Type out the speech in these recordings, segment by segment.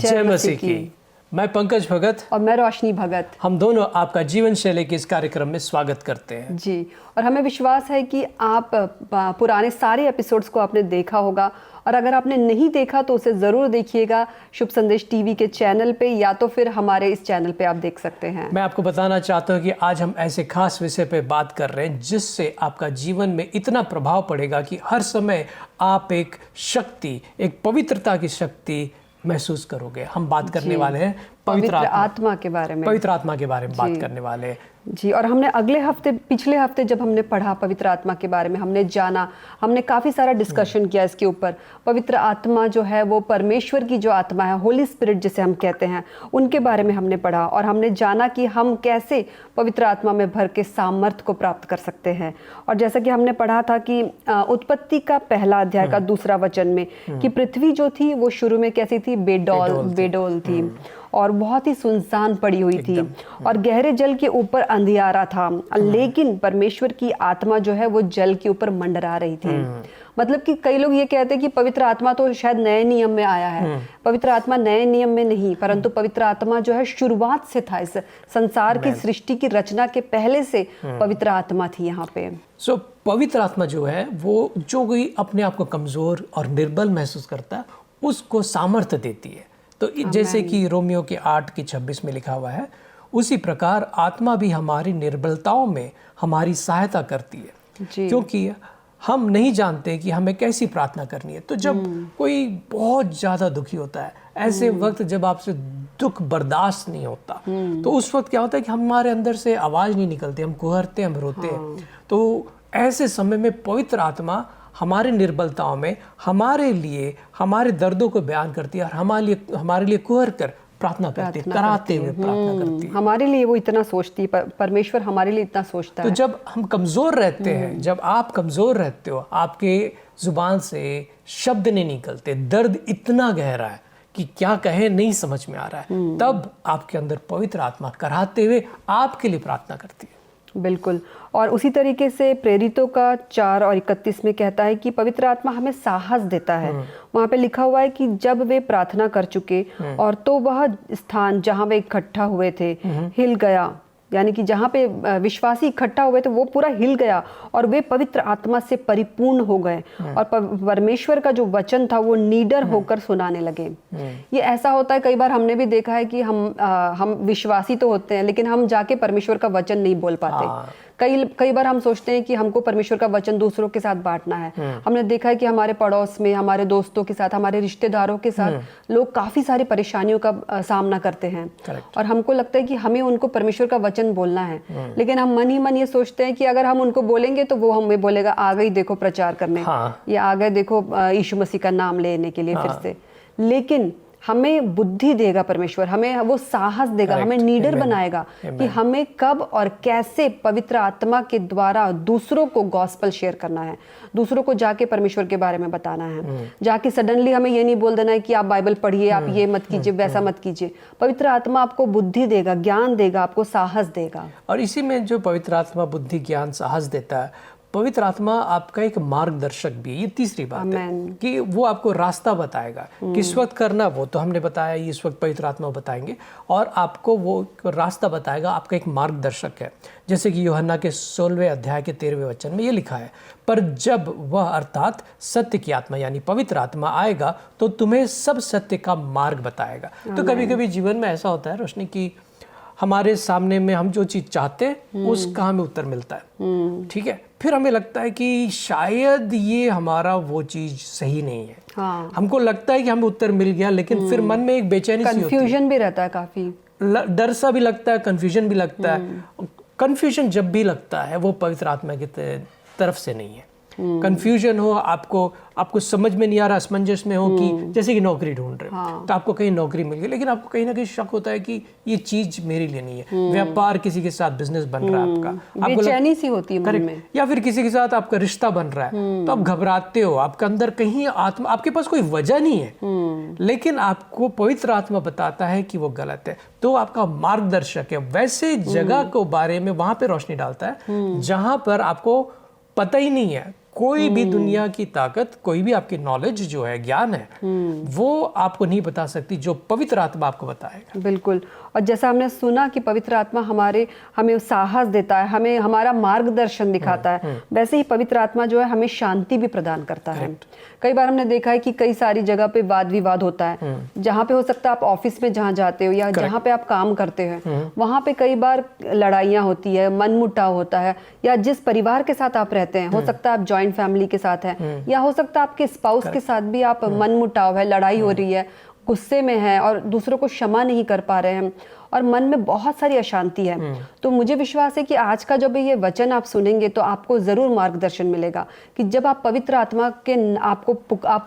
जय मसीह की। मैं पंकज भगत और मैं रोशनी भगत। हम दोनों आपका जीवन शैली के इस कार्यक्रम में स्वागत करते हैं जी। और हमें विश्वास है कि आप पुराने सारे एपिसोड्स को आपने देखा होगा, और अगर आपने नहीं देखा तो उसे ज़रूर देखिएगा शुभ संदेश टीवी के चैनल पे, या तो फिर हमारे इस चैनल पे आप देख सकते हैं। मैं आपको बताना चाहता हूँ कि आज हम ऐसे खास विषय पे बात कर रहे हैं जिससे आपका जीवन में इतना प्रभाव पड़ेगा कि हर समय आप एक शक्ति, एक पवित्रता की शक्ति महसूस करोगे। हम बात करने वाले हैं पवित्र आत्मा के बारे में। पवित्र आत्मा के बारे में बात करने वाले हैं जी। और हमने पिछले हफ्ते जब हमने पढ़ा पवित्र आत्मा के बारे में, हमने जाना, हमने काफ़ी सारा डिस्कशन किया इसके ऊपर। पवित्र आत्मा जो है वो परमेश्वर की जो आत्मा है, होली स्पिरिट जिसे हम कहते हैं, उनके बारे में हमने पढ़ा और हमने जाना कि हम कैसे पवित्र आत्मा में भर के सामर्थ्य को प्राप्त कर सकते हैं। और जैसा कि हमने पढ़ा था कि उत्पत्ति का पहला अध्याय का दूसरा वचन में कि पृथ्वी जो थी वो शुरू में कैसी थी? बेडौल थी और बहुत ही सुनसान पड़ी हुई थी, और गहरे जल के ऊपर अंधियारा था, लेकिन परमेश्वर की आत्मा जो है वो जल के ऊपर मंडरा रही थी। मतलब कि कई लोग ये कहते हैं कि पवित्र आत्मा तो शायद नए नियम में आया है। पवित्र आत्मा नए नियम में नहीं, परंतु पवित्र आत्मा जो है शुरुआत से था। इस संसार की सृष्टि की रचना के पहले से पवित्र आत्मा थी यहाँ पे। पवित्र आत्मा जो है वो जो कोई अपने आप को कमजोर और निर्बल महसूस करता है उसको सामर्थ्य देती है। तो जैसे कि रोमियो के 8:26 में लिखा हुआ है, उसी प्रकार आत्मा भी हमारी निर्बलताओं में हमारी सहायता करती है, क्योंकि हम नहीं जानते कि हमें कैसी प्रार्थना करनी है। तो जब कोई बहुत ज़्यादा दुखी होता है, ऐसे वक्त जब आपसे दुख बर्दाश्त नहीं होता, तो उस वक्त क्या होता है कि हमारे अंदर से आवाज़ नहीं निकलती, हम कुहरते, हम रोते हैं। तो ऐसे समय में पवित्र आत्मा हमारे निर्बलताओं में हमारे लिए हमारे दर्दों को बयान करती है और हमारे लिए कुहर कर प्रार्थना करती है, कराते हुए प्रार्थना करती है। हमारे लिए वो इतना सोचती है, परमेश्वर हमारे लिए इतना सोचता है। तो जब हम कमज़ोर रहते हैं, जब आप कमज़ोर रहते हो, आपके जुबान से शब्द नहीं निकलते, दर्द इतना गहरा है कि क्या कहे नहीं समझ में आ रहा है, तब आपके अंदर पवित्र आत्मा कराते हुए आपके लिए प्रार्थना करती है। बिल्कुल। और उसी तरीके से प्रेरितों का 4:31 में कहता है कि पवित्र आत्मा हमें साहस देता है। वहाँ पे लिखा हुआ है कि जब वे प्रार्थना कर चुके और तो वह स्थान जहाँ वे इकट्ठा हुए थे हिल गया, यानी कि जहाँ पे विश्वासी इकट्ठा हुए थे वो पूरा हिल गया और वे पवित्र आत्मा से परिपूर्ण हो गए और परमेश्वर का जो वचन था वो निडर होकर सुनाने लगे। ये ऐसा होता है, कई बार हमने भी देखा है कि हम विश्वासी तो होते हैं लेकिन हम जाके परमेश्वर का वचन नहीं बोल पाते। कई बार हम सोचते हैं कि हमको परमेश्वर का वचन दूसरों के साथ बांटना है। हमने देखा है कि हमारे पड़ोस में, हमारे दोस्तों के साथ, हमारे रिश्तेदारों के साथ लोग काफी सारी परेशानियों का सामना करते हैं और हमको लगता है कि हमें उनको परमेश्वर का वचन बोलना है, लेकिन हम मन ही मन ये सोचते हैं कि अगर हम उनको बोलेंगे तो वो हमें बोलेगा आ गई देखो प्रचार करने, या आ गए देखो यीशु मसीह का नाम लेने के लिए फिर से। लेकिन हमें बुद्धि देगा परमेश्वर, हमें वो साहस देगा, हमें नीडर बनाएगा कि हमें कब और कैसे पवित्र आत्मा के द्वारा दूसरों को गॉस्पेल शेयर करना है, दूसरों को जाके परमेश्वर के बारे में बताना है। जाके सडनली हमें ये नहीं बोल देना है कि आप बाइबल पढ़िए, आप ये मत कीजिए, वैसा मत कीजिए। पवित्र आत्मा आपको बुद्धि देगा, ज्ञान देगा, आपको साहस देगा। और इसी में जो पवित्र आत्मा बुद्धि, ज्ञान, साहस देता है, पवित्र आत्मा आपका एक मार्गदर्शक भी है। ये तीसरी बात है कि वो आपको रास्ता बताएगा किस वक्त करना, वो तो हमने बताया, इस वक्त पवित्र आत्मा बताएंगे और आपको वो रास्ता बताएगा, आपका एक मार्गदर्शक है। जैसे कि यूहन्ना के 16वें अध्याय के 13वें वचन में ये लिखा है, पर जब वह अर्थात सत्य की आत्मा यानी पवित्र आत्मा आएगा तो तुम्हें सब सत्य का मार्ग बताएगा। तो कभी कभी जीवन में ऐसा होता है रोशनी की हमारे सामने में हम जो चीज़ चाहते हैं उसका हमें उत्तर मिलता है, ठीक है, फिर हमें लगता है कि शायद ये हमारा वो चीज़ सही नहीं है। हमको लगता है कि हमें उत्तर मिल गया, लेकिन फिर मन में एक बेचैनी सी होती है, कंफ्यूजन भी रहता है, काफ़ी डर सा भी लगता है, कंफ्यूजन भी लगता है। कंफ्यूजन जब भी लगता है वो पवित्र आत्मा की तरफ से नहीं है। कंफ्यूजन हो, आपको समझ में नहीं आ रहा, असमंजस में हो कि जैसे कि नौकरी ढूंढ रहे हो, तो आपको कहीं नौकरी मिल गई, लेकिन आपको कहीं ना कहीं शक होता है कि ये चीज मेरे लिए नहीं है। व्यापार किसी के साथ बिजनेस बन रहा है, आपका बेचैनी सी होती है मन में, या फिर किसी के साथ आपका रिश्ता बन रहा है, तो आप घबराते हो, आपके अंदर कहीं आत्मा, आपके पास कोई वजह नहीं है, लेकिन आपको पवित्र आत्मा बताता है कि वो गलत है, तो आपका मार्गदर्शक है। वैसे जगह को बारे में वहां पे रोशनी डालता है जहां पर आपको पता ही नहीं है, कोई भी दुनिया की ताकत, कोई भी आपकी नॉलेज जो है, ज्ञान है, वो आपको नहीं बता सकती जो पवित्र आत्मा आपको बताएगा। बिल्कुल। और जैसा हमने सुना कि पवित्र आत्मा हमें साहस देता है, हमें हमारा मार्गदर्शन दिखाता है, वैसे ही पवित्र आत्मा जो है हमें शांति भी प्रदान करता है। कई बार हमने देखा है कि कई सारी जगह पे वाद विवाद होता है, जहाँ पे हो सकता है आप ऑफिस में जहाँ जाते हो या जहाँ पे आप काम करते हैं, वहाँ पे कई बार लड़ाइयाँ होती है, मनमुटाव होता है, या जिस परिवार के साथ आप रहते हैं, हो सकता है आप जॉइंट फैमिली के साथ हैं, या हो सकता है आपके स्पाउस के साथ भी आप मनमुटाव है, लड़ाई हो रही है, गुस्से में है और दूसरों को क्षमा नहीं कर पा रहे हैं और मन में बहुत सारी अशांति है। तो मुझे विश्वास है कि आज का जब ये वचन आप सुनेंगे तो आपको जरूर मार्गदर्शन मिलेगा कि जब आप पवित्र आत्मा के आप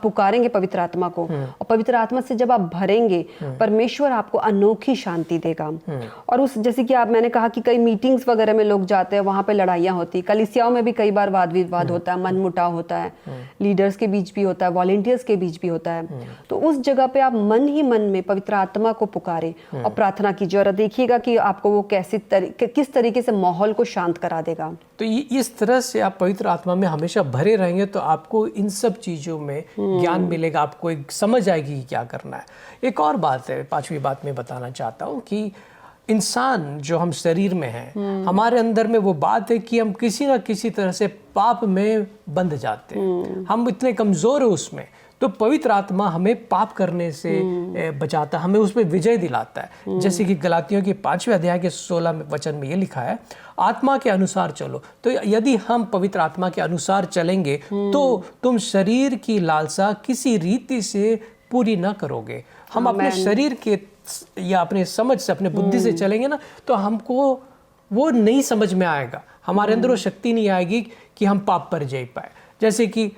पुकारेंगे पवित्र आत्मा को, और पवित्र आत्मा से जब आप भरेंगे, परमेश्वर आपको अनोखी शांति देगा। और उस जैसे कि मैंने कहा कि कई मीटिंग्स वगैरह में लोग जाते हैं, वहां पे लड़ाइयाँ होती, कलीसियाओं में भी कई बार वाद विवाद होता है, मनमुटाव होता है, लीडर्स के बीच भी होता है, वॉलंटियर्स के बीच भी होता है। तो उस जगह पे आप मन ही मन में पवित्र आत्मा को पुकारे और प्रार्थना कीजिए, और देखिएगा कि आपको वो किस तरीके से माहौल को शांत करा देगा। तो इस तरह से आप पवित्र आत्मा में हमेशा भरे रहेंगे तो आपको इन सब चीज़ों में ज्ञान मिलेगा, आपको एक समझ आएगी कि क्या करना है। एक और बात है, 5वीं बात मैं बताना चाहता हूँ कि इंसान जो हम शरीर में हैं, हमारे अंदर में वो बात है कि हम किसी ना किसी तरह से पाप में बंध जाते हैं, हम इतने कमज़ोर हैं उसमें। तो पवित्र आत्मा हमें पाप करने से बचाता है, हमें उस पर विजय दिलाता है। जैसे कि गलातियों के 5वें अध्याय के 16 वचन में ये लिखा है, आत्मा के अनुसार चलो। तो यदि हम पवित्र आत्मा के अनुसार चलेंगे तो तुम शरीर की लालसा किसी रीति से पूरी ना करोगे। हम अपने शरीर के या अपने समझ से, अपने बुद्धि से चलेंगे ना, तो हमको वो नहीं समझ में आएगा, हमारे अंदर वो शक्ति नहीं आएगी कि हम पाप पर जा पाए। जैसे कि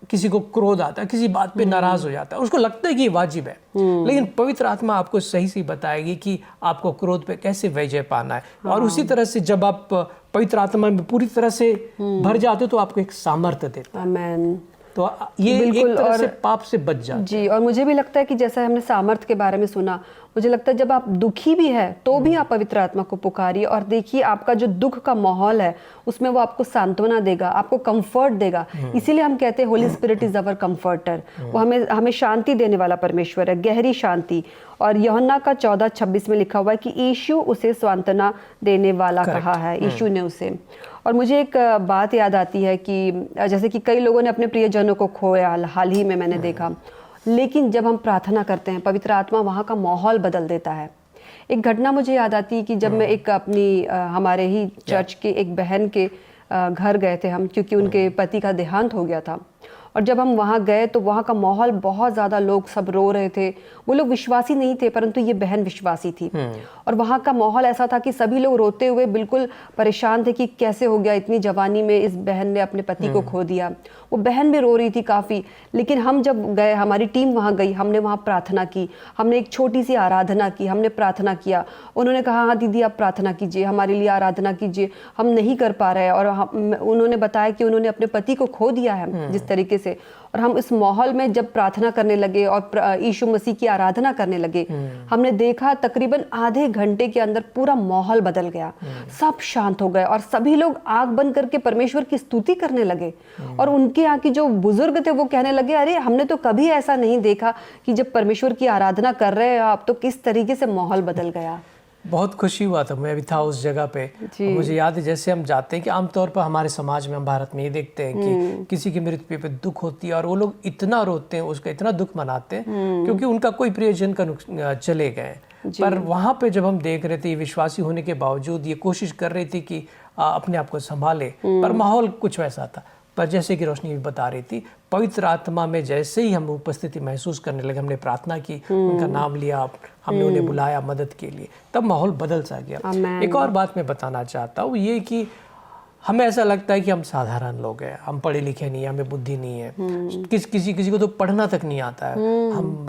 किसी को क्रोध आता है, किसी बात पे नाराज हो जाता है, उसको लगता है कि ये वाजिब है, लेकिन पवित्र आत्मा आपको सही से बताएगी कि आपको क्रोध पे कैसे विजय पाना है। और उसी तरह से जब आप पवित्र आत्मा में पूरी तरह से भर जाते हो तो आपको एक सामर्थ्य देता है। आमीन। तो ये एक तरह से पाप से बच जाते जी। और मुझे भी लगता है कि जैसा हमने सामर्थ्य के बारे में सुना, मुझे लगता है जब आप दुखी भी है तो भी आप पवित्र आत्मा को पुकारिए और देखिए आपका जो दुख का माहौल है उसमें वो आपको सांत्वना देगा, आपको कंफर्ट देगा। इसीलिए हम कहते हैं Holi spirit is our comforter. वो हमें शांति देने वाला परमेश्वर है, गहरी शांति। और यूहन्ना का 14:26 में लिखा हुआ है कि यीशु उसे सांत्वना देने वाला कहा है, यीशु ने उसे। और मुझे एक बात याद आती है कि जैसे कि कई लोगों ने अपने प्रियजनों को खोया, हाल ही में मैंने देखा, लेकिन जब हम प्रार्थना करते हैं पवित्र आत्मा वहाँ का माहौल बदल देता है। एक घटना मुझे याद आती है कि जब मैं एक अपनी हमारे ही चर्च के एक बहन के घर गए थे हम, क्योंकि उनके पति का देहांत हो गया था। और जब हम वहाँ गए तो वहाँ का माहौल बहुत ज़्यादा, लोग सब रो रहे थे। वो लोग विश्वासी नहीं थे परंतु ये बहन विश्वासी थी। और वहाँ का माहौल ऐसा था कि सभी लोग रोते हुए बिल्कुल परेशान थे कि कैसे हो गया, इतनी जवानी में इस बहन ने अपने पति को खो दिया। वो बहन भी रो रही थी काफ़ी। लेकिन हम जब गए, हमारी टीम वहाँ गई, हमने वहाँ प्रार्थना की, हमने एक छोटी सी आराधना की, हमने प्रार्थना किया। उन्होंने कहा हाँ दीदी आप प्रार्थना कीजिए, हमारे लिए आराधना कीजिए, हम नहीं कर पा रहे हैं। और उन्होंने बताया कि उन्होंने अपने पति को खो दिया है जिस तरीके से। और हम इस माहौल में जब प्रार्थना करने लगे और यीशु मसीह की आराधना करने लगे, हमने देखा तकरीबन आधे घंटे के अंदर पूरा माहौल बदल गया। सब शांत हो गए और सभी लोग आंख बंद करके परमेश्वर की स्तुति करने लगे। और उनके यहाँ की जो बुजुर्ग थे वो कहने लगे अरे हमने तो कभी ऐसा नहीं देखा कि जब परमेश्वर की आराधना कर रहे हैं आप तो किस तरीके से माहौल बदल गया। बहुत खुशी हुआ था, मैं भी था उस जगह पे। मुझे याद है जैसे हम जाते हैं कि आमतौर पर हमारे समाज में, हम भारत में ये देखते हैं कि किसी की मृत्यु पे दुख होती है और वो लोग इतना रोते हैं, उसका इतना दुख मनाते हैं क्योंकि उनका कोई प्रियजन का चले गए। पर वहाँ पे जब हम देख रहे थे, विश्वासी होने के बावजूद ये कोशिश कर रही थी कि अपने आप को संभाले, पर माहौल कुछ वैसा था। पर जैसे कि रोशनी भी बता रही थी, पवित्र आत्मा में जैसे ही हम उपस्थिति महसूस करने लगे, हमने प्रार्थना की, उनका नाम लिया, हमने उन्हें बुलाया मदद के लिए, तब माहौल बदल सा गया। एक और बात मैं बताना चाहता हूँ, ये कि हमें ऐसा लगता है कि हम साधारण लोग हैं, हम पढ़े लिखे नहीं, हमें बुद्धि नहीं है, किसी को तो पढ़ना तक नहीं आता है, हम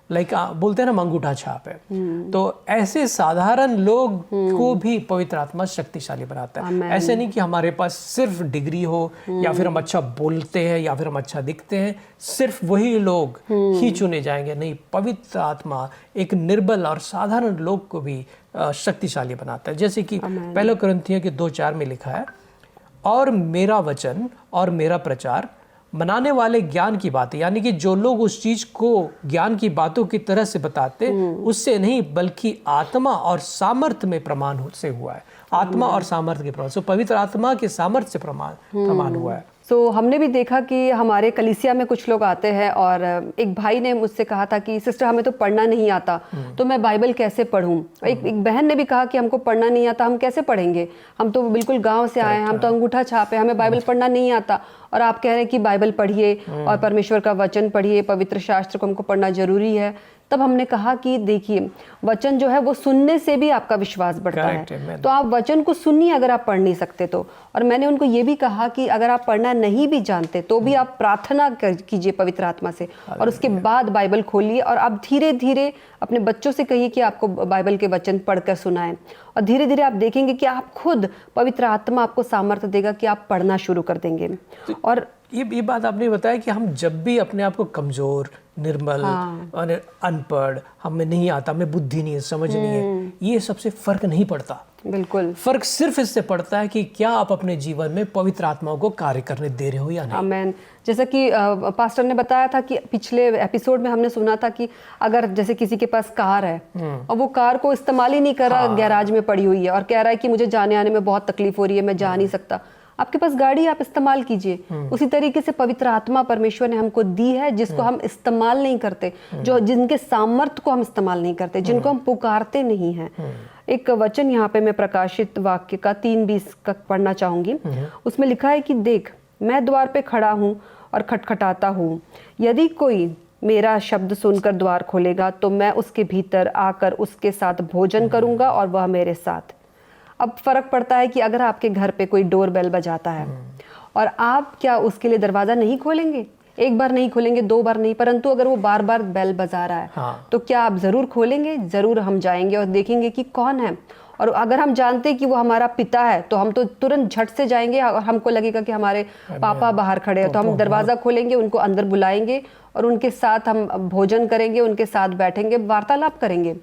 बोलते हैं ना अंगूठा छाप है। तो ऐसे साधारण लोग को भी पवित्र आत्मा शक्तिशाली बनाता है। ऐसे नहीं कि हमारे पास सिर्फ डिग्री हो या फिर हम अच्छा बोलते हैं या फिर हम अच्छा दिखते हैं, सिर्फ वही लोग ही चुने जाएंगे। नहीं, पवित्र आत्मा एक निर्बल और साधारण लोग को भी शक्तिशाली बनाता है। जैसे कि पहले कुरिन्थियों के 2:4 में लिखा है, और मेरा वचन और मेरा प्रचार मनाने वाले ज्ञान की बातें, यानी कि जो लोग उस चीज को ज्ञान की बातों की तरह से बताते उससे नहीं, बल्कि आत्मा और सामर्थ्य में प्रमाण से हुआ है। आत्मा और सामर्थ्य के प्रमाण, सो पवित्र आत्मा के सामर्थ्य से प्रमाण हुआ है। तो हमने भी देखा कि हमारे कलीसिया में कुछ लोग आते हैं और एक भाई ने मुझसे कहा था कि सिस्टर हमें तो पढ़ना नहीं आता, तो मैं बाइबल कैसे पढूं। एक बहन ने भी कहा कि हमको पढ़ना नहीं आता, हम कैसे पढ़ेंगे, हम तो बिल्कुल गांव से आए हैं, हम तो अंगूठा छाप है, हमें बाइबल पढ़ना नहीं आता, और आप कह रहे हैं कि बाइबल पढ़िए और परमेश्वर का वचन पढ़िए, पवित्र शास्त्र को हमको पढ़ना जरूरी है। तब हमने कहा कि देखिए, वचन जो है वो सुनने से भी आपका विश्वास बढ़ता है, तो आप वचन को सुनिए अगर आप पढ़ नहीं सकते तो। और मैंने उनको ये भी कहा कि अगर आप पढ़ना नहीं भी जानते तो भी आप प्रार्थना कीजिए पवित्र आत्मा से, और उसके बाद बाइबल खोलिए, और आप धीरे धीरे अपने बच्चों से कहिए कि आपको बाइबल के वचन पढ़कर सुनाएं, और धीरे धीरे आप देखेंगे कि आप खुद, पवित्र आत्मा आपको सामर्थ्य देगा कि आप पढ़ना शुरू कर देंगे। और ये बात आपने बताया कि हम जब भी अपने आप को कमजोर, निर्मल और अनपढ़, हमें नहीं आता, हमें बुद्धि नहीं है, समझ नहीं है, ये सबसे फर्क नहीं पड़ता। बिल्कुल फर्क सिर्फ इससे पड़ता है कि क्या आप अपने जीवन में पवित्र आत्मा को कार्य करने दे रहे हो या नहीं। आमेन। जैसा कि पास्टर ने बताया था कि पिछले एपिसोड में हमने सुना था कि अगर जैसे किसी के पास कार है और वो कार को इस्तेमाल ही नहीं कर रहा, गैराज में पड़ी हुई है और कह रहा है कि मुझे जाने आने में बहुत तकलीफ हो रही है, मैं जा नहीं सकता, आपके पास गाड़ी, आप इस्तेमाल कीजिए। उसी तरीके से पवित्र आत्मा परमेश्वर ने हमको दी है, जिसको हम इस्तेमाल नहीं करते, जो जिनके सामर्थ्य को हम इस्तेमाल नहीं करते, जिनको हम पुकारते नहीं हैं। एक वचन यहाँ पे मैं प्रकाशित वाक्य का 3:20 का पढ़ना चाहूंगी। उसमें लिखा है कि देख, मैं द्वार पे खड़ा हूँ और खटखटाता हूँ, यदि कोई मेरा शब्द सुनकर द्वार खोलेगा तो मैं उसके भीतर आकर उसके साथ भोजन करूंगा और वह मेरे साथ। अब फर्क पड़ता है कि अगर आपके घर पे कोई डोर बेल बजाता है और आप क्या उसके लिए दरवाजा नहीं खोलेंगे? एक बार नहीं खोलेंगे, 2 बार नहीं, परंतु अगर वो बार बार बेल बजा रहा है तो क्या आप जरूर खोलेंगे? जरूर हम जाएंगे और देखेंगे कि कौन है। और अगर हम जानते हैं कि वो हमारा पिता है तो हम तो तुरंत झट से जाएंगे, और हमको लगेगा कि हमारे पापा बाहर खड़े हैं तो हम दरवाजा खोलेंगे, उनको अंदर बुलाएंगे और उनके साथ हम भोजन करेंगे, उनके साथ बैठेंगे, वार्तालाप करेंगे।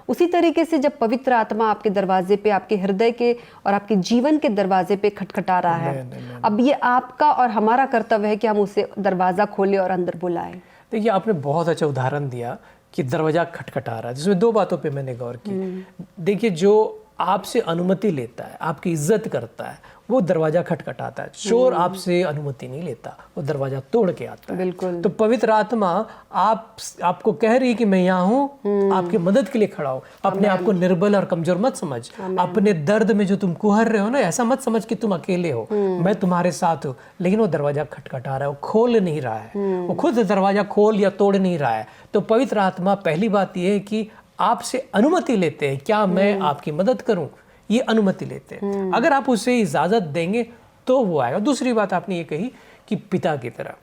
उसी तरीके से जब पवित्र आत्मा आपके दरवाजे पे, आपके हृदय के और आपके जीवन के दरवाजे पे खटखटा रहा है, अब ये आपका और हमारा कर्तव्य है कि हम उसे दरवाजा खोलें और अंदर बुलाएं। देखिए, आपने बहुत अच्छा उदाहरण दिया कि दरवाजा खटखटा रहा है, जिसमें 2 बातों पे मैंने गौर की। देखिए, जो आपसे अनुमति लेता है, आपकी इज्जत करता है, वो दरवाजा खटखटाता है। चोर आपसे अनुमति नहीं लेता, वो दरवाजा तोड़ के आता है। बिल्कुल। तो पवित्र आत्मा आपको कह रही है कि मैं यहाँ हूँ, आपकी मदद के लिए खड़ा हूँ। अपने आप को निर्बल और कमजोर मत समझ, अपने दर्द में जो तुम कुहर रहे हो ना, ऐसा मत समझ कि तुम अकेले हो, मैं तुम्हारे साथ हूँ। लेकिन वो दरवाजा खटखटा रहा है, वो खोल नहीं रहा है, वो खुद दरवाजा खोल या तोड़ नहीं रहा है। तो पवित्र आत्मा पहली बात ये है कि आपसे अनुमति लेते हैं, क्या मैं आपकी मदद करूं, ये अनुमति लेते हैं। अगर आप उसे इजाजत देंगे तो वो आएगा। दूसरी बात आपने ये कही कि पिता की तरह,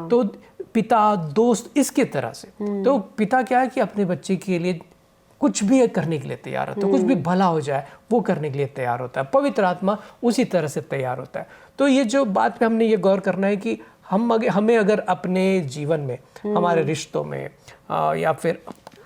तो पिता, दोस्त, इसके तरह से। तो पिता क्या है कि अपने बच्चे के लिए कुछ भी करने के लिए तैयार होता है, कुछ भी भला हो जाए वो करने के लिए तैयार होता है। पवित्र आत्मा उसी तरह से तैयार होता है। तो ये जो बात पे हमने ये गौर करना है कि हमें अगर अपने जीवन में, हमारे रिश्तों में या फिर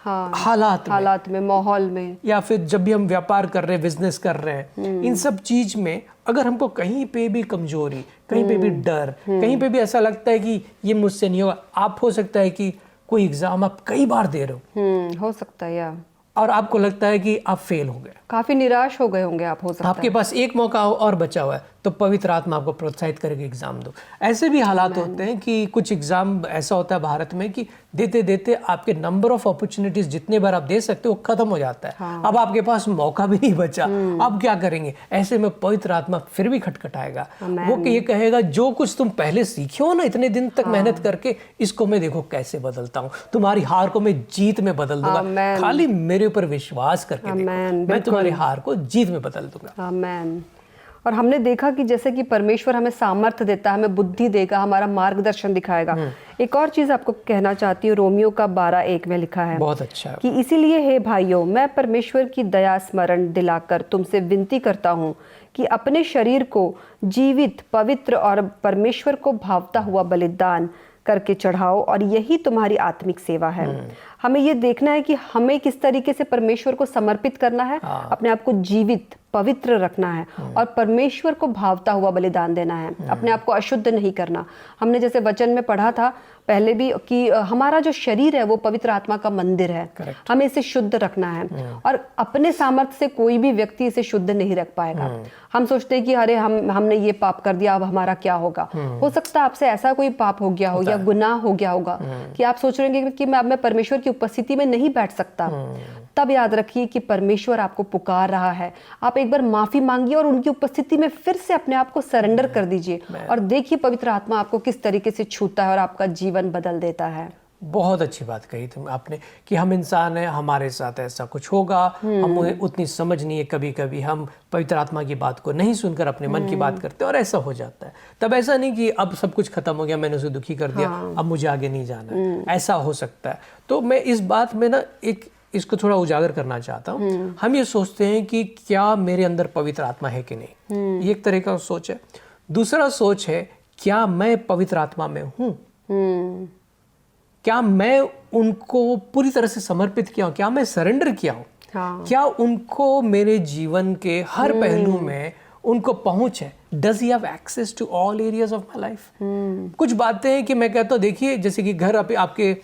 हालात में, माहौल में, या फिर जब भी हम व्यापार कर रहे हैं, बिजनेस कर रहे हैं, इन सब चीज में अगर हमको कहीं पे भी कमजोरी, कहीं पे भी डर, कहीं पे भी ऐसा लगता है कि ये मुझसे नहीं होगा, आप हो सकता है कि कोई एग्जाम आप कई बार दे रहे हो सकता है, या और आपको लगता है कि आप फेल हो गए, काफी निराश हो गए होंगे आप, हो सकता है आपके पास एक मौका और बचा हुआ है, तो पवित्र आत्मा आपको प्रोत्साहित करेगी, एग्जाम दो। ऐसे भी हालात होते हैं कि कुछ एग्जाम ऐसा होता है भारत में कि देते देते आपके नंबर ऑफ अपॉर्चुनिटीज जितने बार आप दे सकते हो खत्म हो जाता है। अब आपके पास मौका भी नहीं बचा, अब क्या करेंगे? ऐसे में पवित्र आत्मा फिर भी खटखटाएगा, वो ये कहेगा जो कुछ तुम पहले सीखे हो ना इतने दिन तक मेहनत करके, इसको मैं देखो कैसे बदलता हूँ, तुम्हारी हार को मैं जीत में बदल दूंगा, खाली मेरे ऊपर विश्वास करके देखो, मैं तुम्हारी हार को जीत में बदल दूंगा। आमीन। और हमने देखा कि जैसे कि परमेश्वर हमें सामर्थ्य देता है, हमें बुद्धि देगा, हमारा मार्गदर्शन दिखाएगा। एक और चीज आपको कहना चाहती हूँ, रोमियो का 12:1 में लिखा है, बहुत अच्छा, कि इसीलिए हे भाइयों, मैं परमेश्वर की दया स्मरण दिलाकर तुमसे विनती करता हूँ कि अपने शरीर को जीवित, पवित्र और परमेश्वर को भावता हुआ बलिदान करके चढ़ाओ, और यही तुम्हारी आत्मिक सेवा है। हमें ये देखना है कि हमें किस तरीके से परमेश्वर को समर्पित करना है, अपने आप को जीवित पवित्र रखना है और परमेश्वर को भावता हुआ बलिदान देना है, अपने आप को अशुद्ध नहीं करना। हमने जैसे वचन में पढ़ा था पहले भी कि हमारा जो शरीर है वो पवित्र आत्मा का मंदिर है। हमें इसे शुद्ध रखना है और अपने सामर्थ्य से कोई भी व्यक्ति इसे शुद्ध नहीं रख पाएगा। हम सोचते हैं कि अरे हमने ये पाप कर दिया, अब हमारा क्या होगा। हो सकता है आपसे ऐसा कोई पाप हो गया हो या गुनाह हो गया होगा कि आप सोच रहे हैं कि मैं परमेश्वर की उपस्थिति में नहीं बैठ सकता। तब याद रखिए कि परमेश्वर आपको पुकार रहा है। आप एक बार माफी मांगिए और उनकी उपस्थिति में फिर से अपने आप को सरेंडर कर दीजिए और देखिए पवित्र आत्मा आपको किस तरीके से छूता है और आपका जीवन बदल देता है। बहुत अच्छी बात कही तुम आपने कि हम इंसान हैं, हमारे साथ ऐसा कुछ होगा, हमें उतनी समझ नहीं है, कभी कभी हम पवित्र आत्मा की बात को नहीं सुनकर अपने मन की बात करते और ऐसा हो जाता है। तब ऐसा नहीं कि अब सब कुछ खत्म हो गया, मैंने उसे दुखी कर दिया, अब मुझे आगे नहीं जाना है, ऐसा हो सकता है। तो मैं इस बात में ना इसको थोड़ा उजागर करना चाहता हूँ। हम ये सोचते हैं कि क्या मेरे अंदर पवित्र आत्मा है कि नहीं, ये एक तरह का सोच है। दूसरा सोच है क्या मैं पवित्र आत्मा में हूँ, क्या मैं उनको पूरी तरह से समर्पित किया हूँ, क्या मैं सरेंडर किया हूँ, क्या उनको मेरे जीवन के हर पहलू में उनको पहुंच है। Does he have access to all areas of my life? कुछ बातें हैं कि मैं कहता हूँ, देखिए जैसे कि आपके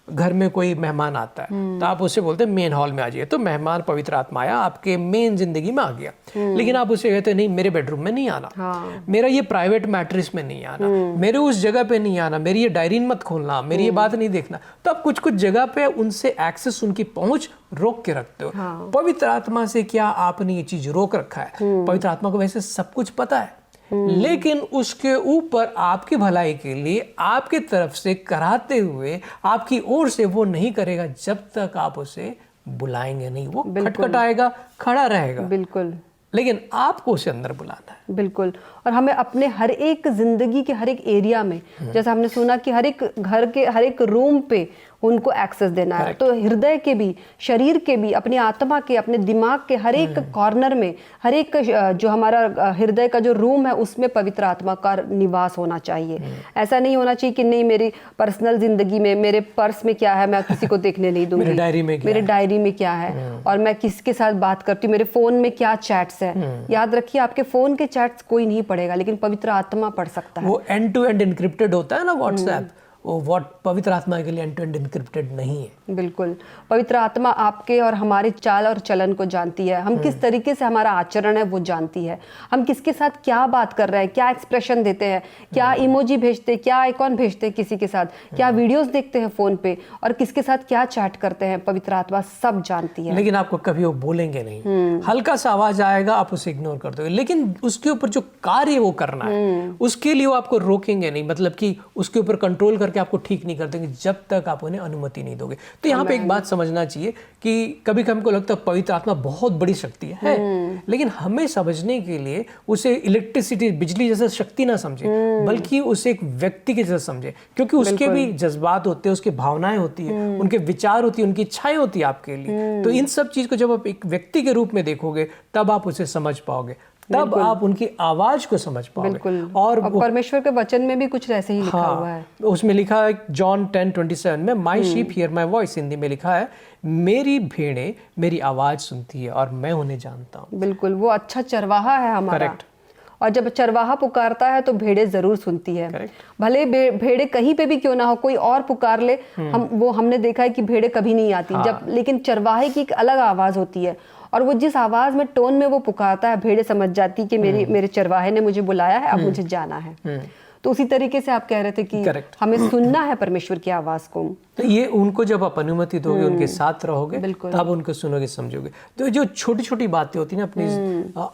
घर में कोई मेहमान आता है तो आप उससे बोलते हैं मेन हॉल में आ जाइए, तो मेहमान पवित्र आत्मा आया, आपके मेन जिंदगी में आ गया। लेकिन आप उसे कहते हैं नहीं मेरे बेडरूम में नहीं आना, मेरा ये प्राइवेट मैट्रेस में नहीं आना, मेरे उस जगह पे नहीं आना, मेरी ये डायरी मत खोलना, मेरी ये बात नहीं देखना। तो आप कुछ कुछ जगह पे उनसे एक्सेस, उनकी पहुंच रोक के रखते हो। पवित्र आत्मा से क्या आपने ये चीज रोक रखा है? पवित्र आत्मा को वैसे सब कुछ पता है, लेकिन उसके ऊपर आपकी भलाई के लिए आपकी तरफ से कराते हुए आपकी ओर से वो नहीं करेगा जब तक आप उसे बुलाएंगे नहीं। वो खटखटाएगा, खड़ा रहेगा, बिल्कुल, लेकिन आपको उसे अंदर बुलाना है। बिल्कुल। और हमें अपने हर एक जिंदगी के हर एक एरिया में, जैसा हमने सुना कि हर एक घर के हर एक रूम पे उनको एक्सेस देना है, तो हृदय के भी, शरीर के भी, अपनी आत्मा के, अपने दिमाग के हर एक कॉर्नर में, हर एक जो हमारा हृदय का जो रूम है उसमें पवित्र आत्मा का निवास होना चाहिए। ऐसा नहीं होना चाहिए कि नहीं मेरी पर्सनल जिंदगी में, मेरे पर्स में क्या है मैं किसी को देखने नहीं दूंगी, मेरे डायरी में क्या है और मैं किसके साथ बात करती हूँ, मेरे फोन में क्या चैट्स है। याद रखिए आपके फोन के चैट्स कोई नहीं पढ़ेगा, लेकिन पवित्र आत्मा पढ़ सकता है। वो एंड टू एंड एन्क्रिप्टेड होता है ना व्हाट्सएप, वो पवित्र आत्मा के लिए एंड टू एंड एन्क्रिप्टेड नहीं है। बिल्कुल, पवित्र आत्मा आपके और हमारे चाल और चलन को जानती है, हम किस तरीके से हमारा आचरण है वो जानती है, हम किसके साथ क्या बात कर रहे हैं, क्या एक्सप्रेशन देते हैं, क्या इमोजी भेजते हैं, क्या आइकॉन भेजते हैं किसी के साथ, क्या वीडियोस देखते हैं फोन पे और किसके साथ क्या चैट करते हैं, पवित्र आत्मा सब जानती है। लेकिन आपको कभी वो बोलेंगे नहीं, हल्का सा आवाज आएगा आप उसे इग्नोर कर दोगे, लेकिन उसके ऊपर जो कार्य वो करना है उसके लिए वो आपको रोकेंगे नहीं, मतलब कि उसके ऊपर कंट्रोल करके आपको ठीक नहीं कर देंगे जब तक आप उन्हें अनुमति नहीं दोगे। तो यहाँ पे एक बात समझना चाहिए कि कभी कभी हमको लगता है पवित्र आत्मा बहुत बड़ी शक्ति है, लेकिन हमें समझने के लिए उसे इलेक्ट्रिसिटी, बिजली जैसा शक्ति ना समझे, बल्कि उसे एक व्यक्ति के जैसा समझे, क्योंकि उसके भी जज्बात होते हैं, उसकी भावनाएं होती है, उनके विचार होती है, उनकी इच्छाएं होती है आपके लिए। तो इन सब चीज को जब आप एक व्यक्ति के रूप में देखोगे तब आप उसे समझ पाओगे, तब आप उनकी आवाज को समझ पाओगे। और परमेश्वर के वचन में भी कुछ ऐसे ही लिखा हुआ है, उसमें लिखा है जॉन 10:27 में, my sheep hear my voice, Hindi में लिखा है मेरी भेड़ें मेरी आवाज सुनती है और मैं उन्हें जानता हूँ। बिल्कुल, वो अच्छा चरवाहा है हमारा। करेक्ट। और जब चरवाहा पुकारता है तो भेड़े जरूर सुनती है। भले भेड़े कहीं पे भी क्यों ना हो, कोई और पुकार ले, हमने देखा है कि भेड़े कभी नहीं आती जब, लेकिन चरवाहे की एक अलग आवाज होती है और वो जिस आवाज में, टोन में वो पुकारता है, भेड़े समझ जाती कि मेरे चरवाहे ने मुझे बुलाया है, अब मुझे जाना है। तो उसी तरीके से आप कह रहे थे कि हमें सुनना है परमेश्वर की आवाज को। तो ये उनको जब आप अनुमति दोगे, उनके साथ रहोगे, तब उनको सुनोगे, समझोगे। तो जो छोटी छोटी बातें होती है ना अपनी,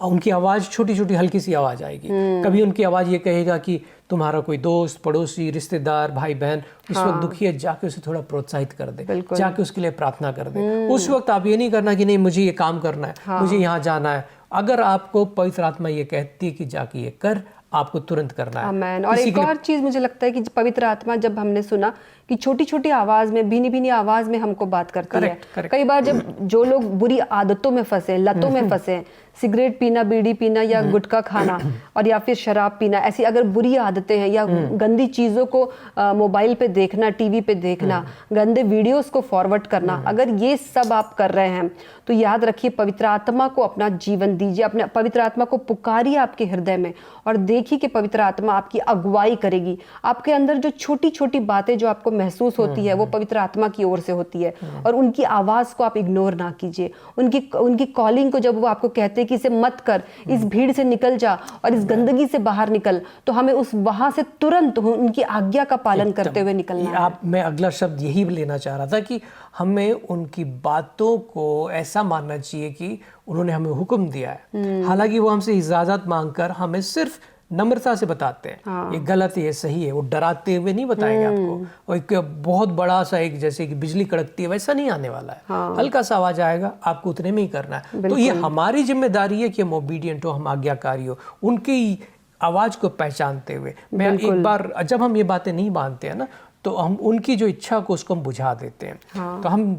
उनकी आवाज छोटी छोटी हल्की सी आवाज आएगी। कभी उनकी आवाज ये कहेगा कि तुम्हारा कोई दोस्त, पड़ोसी, रिश्तेदार, भाई बहन इस वक्त दुखी है, जाके उसे थोड़ा प्रोत्साहित कर दे, जाके उसके लिए प्रार्थना कर दे। उस वक्त आप ये नहीं करना कि नहीं मुझे ये काम करना है, मुझे यहाँ जाना है। अगर आपको पवित्र आत्मा ये कहती है कि जाके ये कर, आपको तुरंत करना है। आमेन। और एक और चीज मुझे लगता है कि पवित्र आत्मा, जब हमने सुना कि छोटी छोटी आवाज में, भीनी भीनी आवाज में हमको बात करती है। कई बार जब जो लोग बुरी आदतों में फंसे, लतों में फंसे, सिगरेट पीना, बीड़ी पीना या गुटखा खाना और या फिर शराब पीना, ऐसी अगर बुरी आदतें हैं, या गंदी चीजों को मोबाइल पे देखना, टीवी पे देखना, गंदे वीडियोस को फॉरवर्ड करना, अगर ये सब आप कर रहे हैं तो याद रखिए, पवित्र आत्मा को अपना जीवन दीजिए, अपने पवित्र आत्मा को पुकारिए आपके हृदय में, और देखिए कि पवित्र आत्मा आपकी अगुवाई करेगी। आपके अंदर जो छोटी छोटी बातें जो आपको महसूस होती है, वो पवित्र आत्मा की ओर से होती है, और उनकी आवाज को आप इग्नोर ना कीजिए। उनकी कॉलिंग को जब वो आपको कहते हैं कि इसे मत कर, इस भीड़ से निकल जा और इस गंदगी से बाहर निकल, तो हमें उस वहां से तुरंत उनकी आज्ञा का पालन करते हुए निकलना है। मैं अगला शब्द यही लेना चाह रहा था कि हमें उनकी बातों को ऐसा मानना चाहिए कि उन्होंने हमें हुक्म दिया है, हालांकि वो हमसे इजाजत मांगकर हमें सिर्फ नम्रता से बताते हैं। ये गलत है, ये सही है, वो डराते हुए नहीं बताएंगे आपको। और एक बहुत बड़ा सा, एक जैसे कि बिजली कड़कती है वैसा नहीं आने वाला है। हल्का सा आवाज आएगा, आपको उतने में ही करना है। तो ये हमारी जिम्मेदारी है कि हम ओबीडियंट हो, हम आज्ञाकारी हो, उनकी आवाज को पहचानते हुए। मैं एक बार, जब हम ये बातें नहीं मानते हैं ना, तो हम उनकी जो इच्छा को उसको हम बुझा देते हैं। तो हम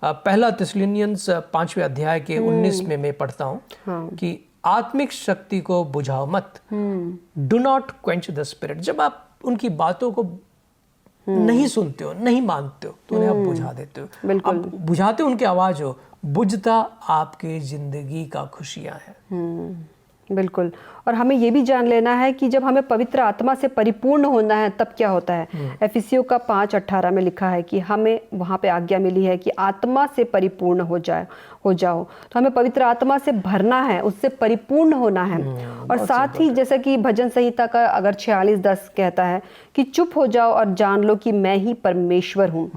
पहला थिस्सलुनीयंस 5वें अध्याय के 19 में मैं पढ़ता हूँ कि आत्मिक शक्ति को बुझाओ मत, do not quench the spirit. जब आप उनकी बातों को नहीं सुनते हो, नहीं मानते हो, तो उन्हें आप बुझा देते हो। आप बुझाते हो उनकी आवाज हो, बुझता आपके जिंदगी का खुशियां हैं। बिल्कुल। और हमें ये भी जान लेना है कि जब हमें पवित्र आत्मा से परिपूर्ण होना है तब क्या होता है। एफिसियों का 5:18 में लिखा है कि हमें वहाँ पे आज्ञा मिली है कि आत्मा से परिपूर्ण हो जाओ। तो हमें पवित्र आत्मा से भरना है, उससे परिपूर्ण होना है। और साथ ही जैसा कि भजन संहिता का अगर 46:10 कहता है कि चुप हो जाओ और जान लो कि मैं ही परमेश्वर हूँ।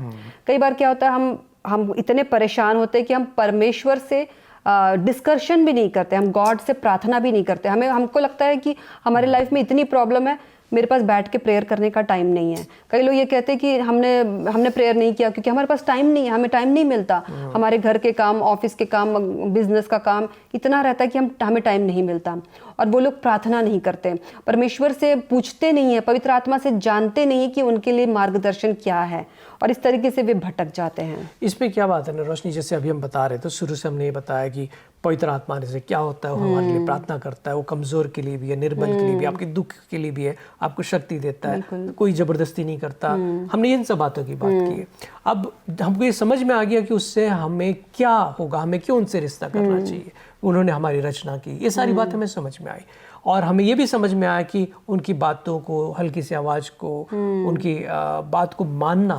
कई बार क्या होता है, हम इतने परेशान होते हैं कि हम परमेश्वर से डिस्कशन भी नहीं करते, हम गॉड से प्रार्थना भी नहीं करते। हमको लगता है कि हमारे लाइफ में इतनी प्रॉब्लम है, मेरे पास बैठ के प्रेयर करने का टाइम नहीं है। कई लोग ये कहते हैं कि हमने प्रेयर नहीं किया क्योंकि हमारे पास टाइम नहीं है, हमें टाइम नहीं मिलता। हमारे घर के काम, ऑफिस के काम, बिजनेस का काम इतना रहता है कि हमें टाइम नहीं मिलता। और वो लोग प्रार्थना नहीं करते, परमेश्वर से पूछते नहीं है, पवित्र आत्मा से जानते नहीं कि उनके लिए मार्गदर्शन क्या है, और इस तरीके से वे भटक जाते हैं। इसमें क्या बात है ना रोशनी, जैसे अभी हम बता रहे थे, शुरू से हमने ये बताया कि पवित्र आत्मा से क्या होता है, वो हमारे लिए प्रार्थना करता है, वो कमजोर के लिए भी है, निर्बल के लिए भी, आपके दुख के लिए भी है, आपको शक्ति देता है, कोई जबरदस्ती नहीं करता। हमने इन सब बातों की बात की है। अब हमको ये समझ में आ गया कि उससे हमें क्या होगा, हमें क्यों उनसे रिश्ता करना चाहिए, उन्होंने हमारी रचना की, ये सारी बात हमें समझ में आई। और हमें ये भी समझ में आया कि उनकी बातों को, हल्की सी आवाज को, उनकी बात को मानना,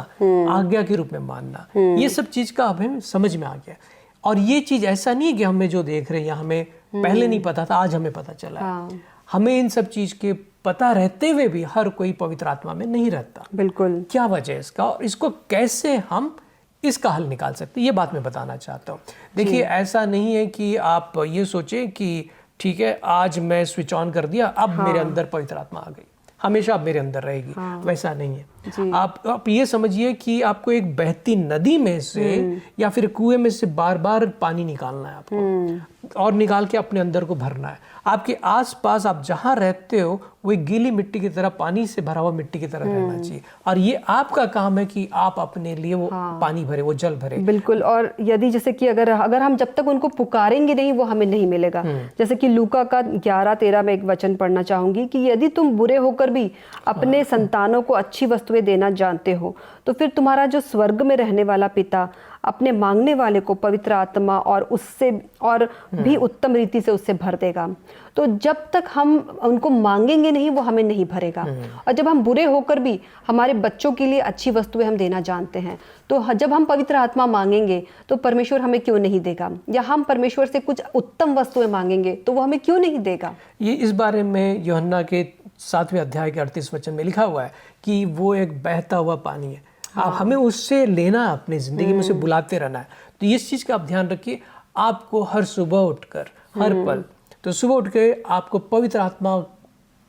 आज्ञा के रूप में मानना, ये सब चीज का हमें समझ में आ गया। और ये चीज ऐसा नहीं है कि हमें जो देख रहे हैं, हमें पहले नहीं पता था, आज हमें पता चला है। हमें इन सब चीज के पता रहते हुए भी हर कोई पवित्र आत्मा में नहीं रहता। बिल्कुल। क्या वजह है इसका, और इसको कैसे हम इसका हल निकाल सकते हैं, ये बात मैं बताना चाहता हूँ। देखिए, ऐसा नहीं है कि आप ये सोचें कि ठीक है, आज मैं स्विच ऑन कर दिया, अब मेरे अंदर पवित्र आत्मा आ गई, हमेशा अब मेरे अंदर रहेगी। वैसा नहीं है। आप ये समझिए कि आपको एक बहती नदी में से या फिर कुएं में से बार बार पानी निकालना है आपको, और निकाल के अपने अंदर को भरना है। आपके आसपास आप जहां रहते हो वो एक गीली मिट्टी की तरह, पानी से भरा हुआ मिट्टी की तरह रहना चाहिए, और ये आपका काम है कि आप अपने लिए वो पानी भरे, वो जल भरे। बिल्कुल। और यदि जैसे कि अगर हम जब तक उनको पुकारेंगे नहीं, वो हमें नहीं मिलेगा। जैसे कि लूका का 11:13 में एक वचन पढ़ना चाहूंगी कि यदि तुम बुरे होकर भी अपने संतानों को अच्छी वस्तुएं देना जानते हो, तो फिर तुम्हारा जो स्वर्ग में रहने वाला पिता अपने मांगने वाले को पवित्र आत्मा और उससे और भी उत्तम रीति से उससे भर देगा। तो जब तक हम उनको मांगेंगे नहीं, वो हमें नहीं भरेगा। और जब हम बुरे होकर भी हमारे बच्चों के लिए अच्छी वस्तुएं हम देना जानते हैं, तो जब हम पवित्र आत्मा मांगेंगे तो परमेश्वर हमें क्यों नहीं देगा, या हम परमेश्वर से कुछ उत्तम वस्तुएं मांगेंगे तो वो हमें क्यों नहीं देगा। ये इस बारे में यूहन्ना के 7वें अध्याय के 38 वचन में लिखा हुआ है कि वो एक बहता हुआ पानी है। आप हमें उससे लेना है, अपनी जिंदगी में उसे बुलाते रहना है। तो इस चीज का आप ध्यान रखिए, आपको हर सुबह उठकर, हर पल, तो सुबह उठ के आपको पवित्र आत्मा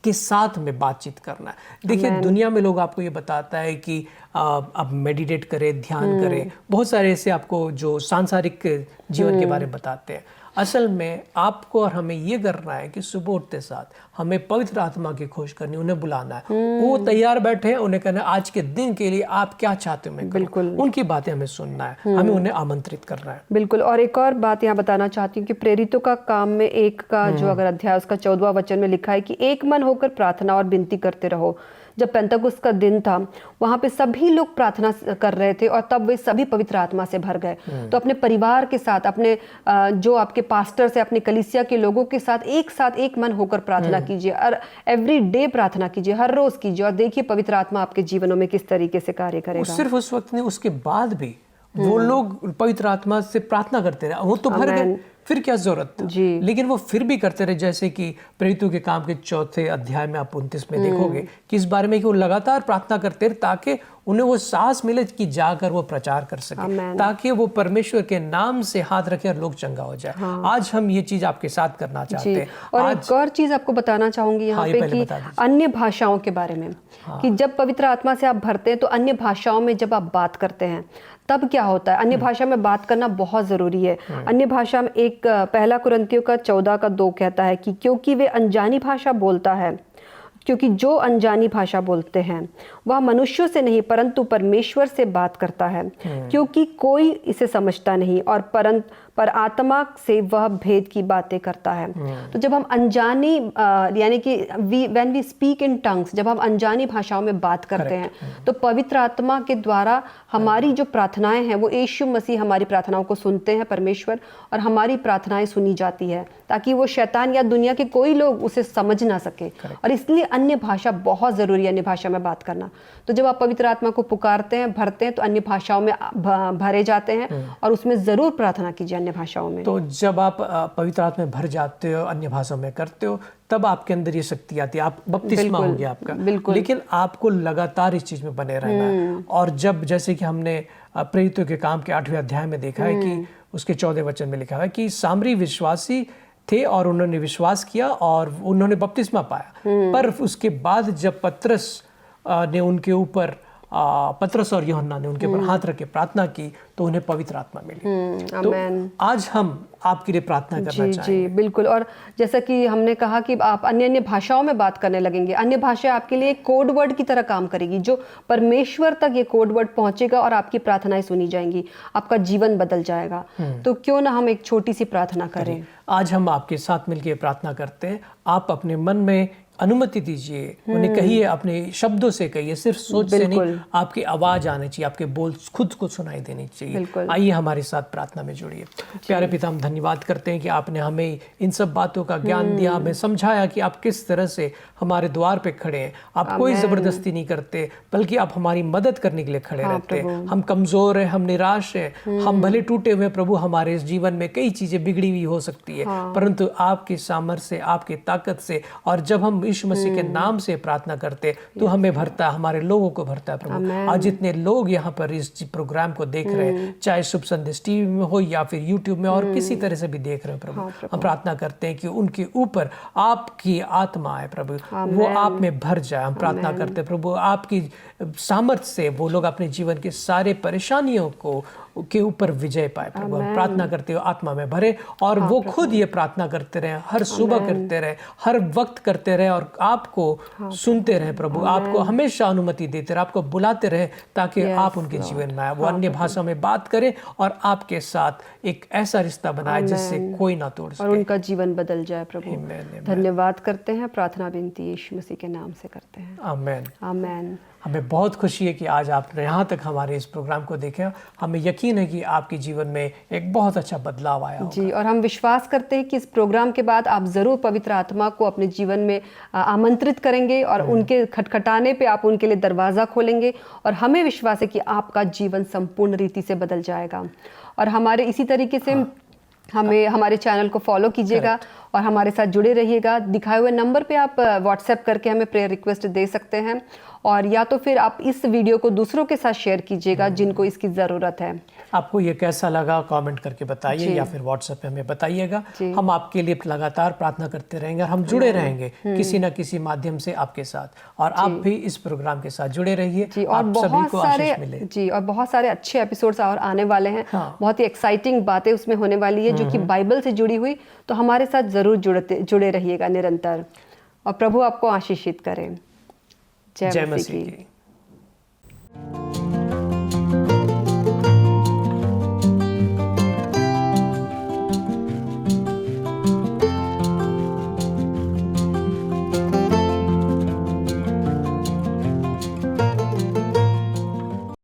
के साथ में बातचीत करना है। देखिए, दुनिया में लोग आपको ये बताता है कि आप मेडिटेट करें, ध्यान करें, बहुत सारे ऐसे आपको जो सांसारिक जीवन के बारे में बताते हैं। असल में आपको और हमें ये करना है कि सुबह उठते साथ हमें पवित्र आत्मा की खोज करनी, उन्हें बुलाना है। वो तैयार बैठे हैं, उन्हें कहना है आज के दिन के लिए आप क्या चाहते हो मैं करूं। बिल्कुल, उनकी बातें हमें सुनना है, हमें उन्हें आमंत्रित करना है। बिल्कुल। और एक और बात यहाँ बताना चाहती हूँ कि प्रेरितों का काम में 1 का जो अगर अध्याय उसका 14वां वचन में लिखा है कि एक मन होकर प्रार्थना और विनती करते रहो। जब पेंतकुस्त का दिन था, वहां पे सभी लोग प्रार्थना कर रहे थे और तब वे सभी पवित्र आत्मा से भर गए। तो अपने परिवार के साथ, अपने जो आपके पास्टर से, अपने कलीसिया के लोगों के साथ एक मन होकर प्रार्थना कीजिए और एवरी डे प्रार्थना कीजिए, हर रोज कीजिए, और देखिए पवित्र आत्मा आपके जीवनों में किस तरीके से कार्य करेगा। सिर्फ उस वक्त नहीं, उसके बाद भी वो लोग पवित्र आत्मा से प्रार्थना करते रहे। वो तो भर गए, फिर क्या जरूरत था। लेकिन वो फिर भी करते रहे। जैसे कि प्रेरितों के काम के 4थे अध्याय में आप 29 में देखोगे कि इस बारे में कि वो लगातार प्रार्थना करते रहे ताकि उन्हें वो साहस मिले कि जाकर वो प्रचार कर सके, ताकि वो परमेश्वर के नाम से हाथ रखे और लोग चंगा हो जाए। आज हम ये चीज आपके साथ करना चाहते हैं। और एक और चीज आपको बताना चाहूंगी यहाँ पे कि अन्य भाषाओं के बारे में, कि जब पवित्र आत्मा से आप भरते हैं तो अन्य भाषाओं में जब आप बात करते हैं तब क्या होता है। अन्य भाषा में बात करना बहुत जरूरी है। अन्य भाषा में 1 कुरिन्थियों का 14:2 कहता है कि क्योंकि वे अनजानी भाषा बोलता है, क्योंकि जो अनजानी भाषा बोलते हैं वह मनुष्यों से नहीं परंतु परमेश्वर से बात करता है, क्योंकि कोई इसे समझता नहीं और पर आत्मा से वह भेद की बातें करता है। तो जब हम अनजानी यानी कि when we speak in tongues, जब हम अनजानी भाषाओं में बात करते हैं तो पवित्र आत्मा के द्वारा हमारी जो प्रार्थनाएं हैं वो यीशु मसीह हमारी प्रार्थनाओं को सुनते हैं परमेश्वर, और हमारी प्रार्थनाएं सुनी जाती है ताकि वो शैतान या दुनिया के कोई लोग उसे समझ ना सके। और इसलिए अन्य भाषा बहुत जरूरी है, अन्य भाषा में बात करना। तो जब आप पवित्र आत्मा को पुकारते हैं, भरते हैं, तो अन्य भाषाओं में भरे जाते हैं और उसमें जरूर प्रार्थना कीजिए अन्य भाषाओं में। तो जब आप पवित्र आत्मा में भर जाते हो, अन्य भाषाओं में करते हो, तब आपके अंदर ये शक्ति आती है। आप बपतिस्मा हो गया आपका, लेकिन आपको लगातार इस चीज में बने रहना है। और जब जैसे कि हमने प्रेरितों के काम के 8वें अध्याय में देखा है कि उसके 14वें वचन में लिखा है कि सामरी विश्वासी थे और उन्होंने विश्वास किया और उन्होंने बपतिस्मा पाया। पर उसके बाद जब पतरस ने उनके ऊपर पतरस और यूहन्ना ने उनके ऊपर हाथ रख के प्रार्थना की तो उन्हें पवित्र आत्मा मिली। तो आज हम आपके लिए प्रार्थना करना चाहेंगे। जी बिल्कुल। और जैसा कि हमने कहा कि आप अन्य भाषाओं में बात करने लगेंगे, अन्य भाषा आपके लिए एक कोड वर्ड की तरह काम करेगी, जो परमेश्वर तक ये कोड वर्ड पहुंचेगा और आपकी प्रार्थनाएं सुनी जाएंगी, आपका जीवन बदल जाएगा। तो क्यों ना हम एक छोटी सी प्रार्थना करें। आज हम आपके साथ मिलकर प्रार्थना करते हैं। आप अपने मन में अनुमति दीजिए, उन्हें कहिए, अपने शब्दों से कहिए, सिर्फ सोच से नहीं, आपकी आवाज आनी चाहिए, आपके बोल खुद को सुनाई देनी चाहिए। आइए हमारे साथ प्रार्थना में जुड़िए। प्यारे पिता, हम धन्यवाद करते हैं कि आपने हमें इन सब बातों का ज्ञान दिया, हमें समझाया कि आप किस तरह से हमारे द्वार पे खड़े हैं। आप कोई जबरदस्ती नहीं करते, बल्कि आप हमारी मदद करने के लिए खड़े रहते हैं। हम कमजोर हैं, हम निराश हैं, हम भले टूटे हुए प्रभु, हमारे इस जीवन में कई चीजें बिगड़ी हुई हो सकती है, परंतु आपकी सामर्थ्य से, आपकी ताकत से, और जब हम यीशु मसीह के नाम से प्रार्थना करते तो हमें भरता है, हमारे लोगों को भरता है प्रभु। आज जितने लोग यहाँ पर इस प्रोग्राम को देख रहे हैं, चाहे शुभ संदेश टीवी में हो या फिर यूट्यूब में और किसी तरह से भी देख रहे हैं प्रभु, हम प्रार्थना करते हैं कि उनके ऊपर आपकी आत्मा है प्रभु, वो आप में भर जाए। हम प्रार्थना करते हैं प्रभु, आपकी सामर्थ्य से वो लोग अपने जीवन के सारे परेशानियों को के ऊपर विजय पाए प्रभु। हम प्रार्थना करते हो आत्मा में भरे, और वो खुद ये प्रार्थना करते रहे, हर सुबह करते रहे, हर वक्त करते रहे, और आपको सुनते रहे प्रभु, आपको हमेशा अनुमति देते रहे, आपको बुलाते रहे, ताकि आप उनके जीवन में आए, वो अन्य भाषा में बात करें और आपके साथ एक ऐसा रिश्ता बनाए जिससे कोई ना तोड़ सके और उनका जीवन बदल जाए प्रभु। धन्यवाद करते हैं, प्रार्थना विनती यीशु मसीह के नाम से करते हैं, आमीन आमीन। हमें बहुत खुशी है कि आज आपने यहाँ तक हमारे इस प्रोग्राम को देखा। हमें यकीन है कि आपके जीवन में एक बहुत अच्छा बदलाव आया होगा। जी, और हम विश्वास करते हैं कि इस प्रोग्राम के बाद आप जरूर पवित्र आत्मा को अपने जीवन में आमंत्रित करेंगे और उनके खटखटाने पे आप उनके लिए दरवाज़ा खोलेंगे, और हमें विश्वास है कि आपका जीवन संपूर्ण रीति से बदल जाएगा। और हमारे इसी तरीके से हमें हमारे चैनल को फॉलो कीजिएगा और हमारे साथ जुड़े रहिएगा। दिखाए हुए नंबर पे आप व्हाट्सएप करके हमें प्रेयर रिक्वेस्ट दे सकते हैं, और या तो फिर आप इस वीडियो को दूसरों के साथ शेयर कीजिएगा जिनको इसकी ज़रूरत है। आपको ये कैसा लगा कमेंट करके बताइए, या फिर व्हाट्सएप पे हमें बताइएगा। हम आपके लिए लगातार प्रार्थना करते रहेंगे और हम जुड़े रहेंगे किसी न किसी माध्यम से आपके साथ, और आप भी इस प्रोग्राम के साथ जुड़े रहिए जी। और आप सभी को आशीष मिले जी, और बहुत सारे अच्छे एपिसोड्स और आने वाले हैं। बहुत ही एक्साइटिंग बातें उसमें होने वाली है जो कि बाइबल से जुड़ी हुई, तो हमारे साथ जरूर जुड़े रहिएगा निरंतर, और प्रभु आपको आशीषित करें। जय मसीह की।